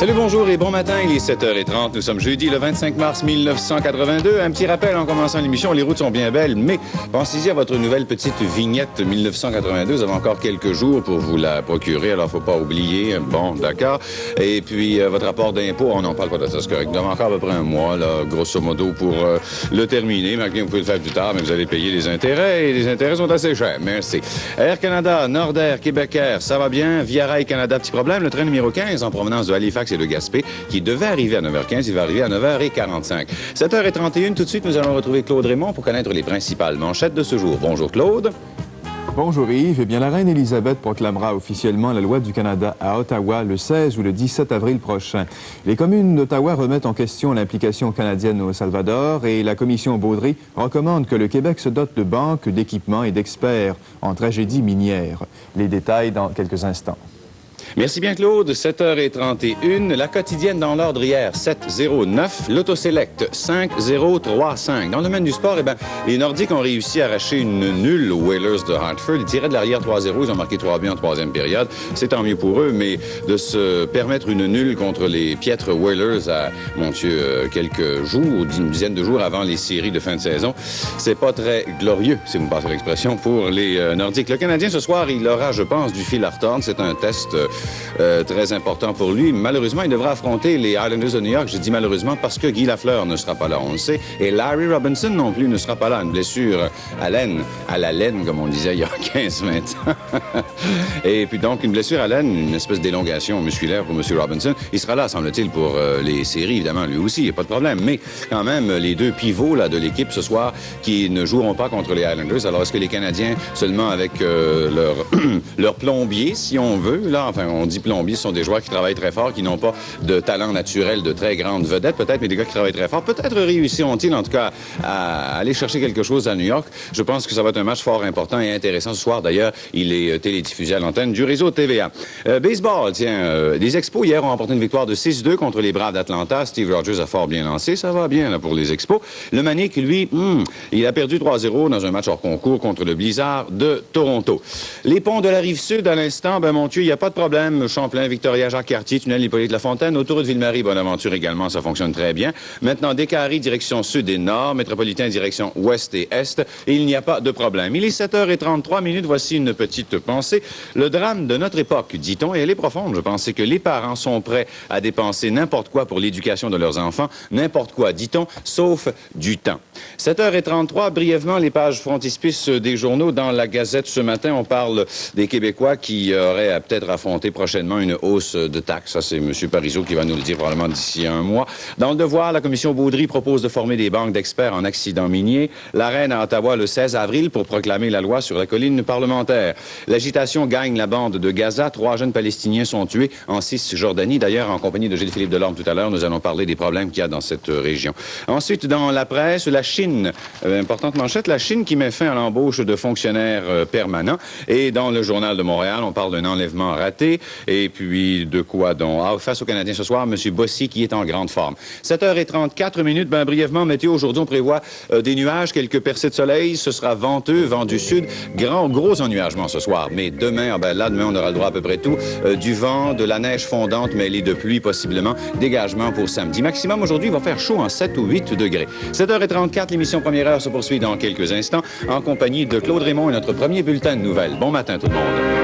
Salut, bonjour et bon matin, il est 7h30. Nous sommes jeudi le 25 mars 1982. Un petit rappel en commençant l'émission, les routes sont bien belles, mais pensez-y à votre nouvelle petite vignette 1982. Vous avez encore quelques jours pour vous la procurer, alors faut pas oublier. Bon, d'accord. Et puis, votre rapport d'impôt, on n'en parle pas de ça, c'est correct. Vous avez encore à peu près un mois, là, grosso modo, pour le terminer. Malgré que vous pouvez le faire plus tard, mais vous allez payer les intérêts, et les intérêts sont assez chers. Merci. Air Canada, Nord-Air, Québec Air, ça va bien. Via Rail Canada, petit problème. Le train numéro 15 en provenance de Halifax et de Gaspé, qui devait arriver à 9h15, il va arriver à 9h45. 7h31, tout de suite, nous allons retrouver Claude Raymond pour connaître les principales manchettes de ce jour. Bonjour Claude. Bonjour Yves. Eh bien, la reine Élisabeth proclamera officiellement la loi du Canada à Ottawa le 16 ou le 17 avril prochain. Les communes d'Ottawa remettent en question l'implication canadienne au Salvador et la commission Baudry recommande que le Québec se dote de banques, d'équipements et d'experts en tragédie minière. Les détails dans quelques instants. Merci bien, Claude. 7h31. La quotidienne dans l'ordre hier, 7-0-9. L'Autoselect, 5-0-3-5. Dans le domaine du sport, eh bien, les Nordiques ont réussi à arracher une nulle aux Whalers de Hartford. Ils tiraient de l'arrière 3-0. Ils ont marqué 3 buts en troisième période. C'est tant mieux pour eux, mais de se permettre une nulle contre les piètres Whalers à, mon Dieu, quelques jours, une dizaine de jours avant les séries de fin de saison, c'est pas très glorieux, si vous me passez l'expression, pour les Nordiques. Le Canadien, ce soir, il aura, je pense, du fil à retordre. C'est un test très important pour lui. Malheureusement, il devra affronter les Islanders de New York. Je dis malheureusement parce que Guy Lafleur ne sera pas là, on le sait. Et Larry Robinson non plus ne sera pas là. Une blessure à la laine, comme on disait il y a 15-20 ans. Et puis donc, une blessure à laine, une espèce d'élongation musculaire pour M. Robinson. Il sera là, semble-t-il, pour les séries, évidemment, lui aussi, il n'y a pas de problème. Mais quand même, les deux pivots là, de l'équipe ce soir qui ne joueront pas contre les Islanders. Alors, est-ce que les Canadiens, seulement avec leur plombier, si on veut, là, enfin, on dit plombiers, ce sont des joueurs qui travaillent très fort, qui n'ont pas de talent naturel de très grande vedette, peut-être, mais des gars qui travaillent très fort. Peut-être réussiront-ils, en tout cas, à aller chercher quelque chose à New York. Je pense que ça va être un match fort important et intéressant ce soir. D'ailleurs, il est télédiffusé à l'antenne du réseau TVA. Baseball, tiens, les Expos, hier, ont remporté une victoire de 6-2 contre les Braves d'Atlanta. Steve Rogers a fort bien lancé. Ça va bien, là, pour les Expos. Le Manic, lui, il a perdu 3-0 dans un match hors concours contre le Blizzard de Toronto. Les ponts de la Rive-Sud, à l'instant, ben, mon Dieu, il n'y a pas de problème. Champlain, Victoria, Jacques-Cartier, tunnel Hippolyte-Lafontaine, autoroute Ville-Marie, Bonaventure également, ça fonctionne très bien. Maintenant, Décarie, direction sud et nord, métropolitain, direction ouest et est, et il n'y a pas de problème. Il est 7h33, voici une petite pensée. Le drame de notre époque, dit-on, et elle est profonde, je pense, c'est que les parents sont prêts à dépenser n'importe quoi pour l'éducation de leurs enfants, n'importe quoi, dit-on, sauf du temps. 7h33, brièvement, les pages frontispices des journaux. Dans la Gazette ce matin, on parle des Québécois qui auraient peut-être affronté prochainement une hausse de taxes. Ça, c'est M. Parizeau qui va nous le dire probablement d'ici un mois. Dans le Devoir, la commission Baudry propose de former des banques d'experts en accidents miniers. La reine à Ottawa le 16 avril pour proclamer la loi sur la colline parlementaire. L'agitation gagne la bande de Gaza. 3 jeunes Palestiniens sont tués en Cisjordanie. D'ailleurs, en compagnie de Gilles-Philippe Delorme tout à l'heure, nous allons parler des problèmes qu'il y a dans cette région. Ensuite, dans la presse, la Chine, importante manchette, la Chine qui met fin à l'embauche de fonctionnaires permanents. Et dans le Journal de Montréal, on parle d'un enlèvement raté. Et puis, de quoi donc? Face aux Canadiens ce soir, M. Bossy qui est en grande forme. 7h34, ben brièvement, météo, aujourd'hui, on prévoit des nuages, quelques percées de soleil. Ce sera venteux, vent du sud. Gros ennuagement ce soir. Mais demain, demain, on aura le droit à peu près tout. Du vent, de la neige fondante mêlée de pluie, possiblement. Dégagement pour samedi. Maximum aujourd'hui, il va faire chaud en 7 ou 8 degrés. 7h34, l'émission Première Heure se poursuit dans quelques instants en compagnie de Claude Raymond et notre premier bulletin de nouvelles. Bon matin, tout le monde.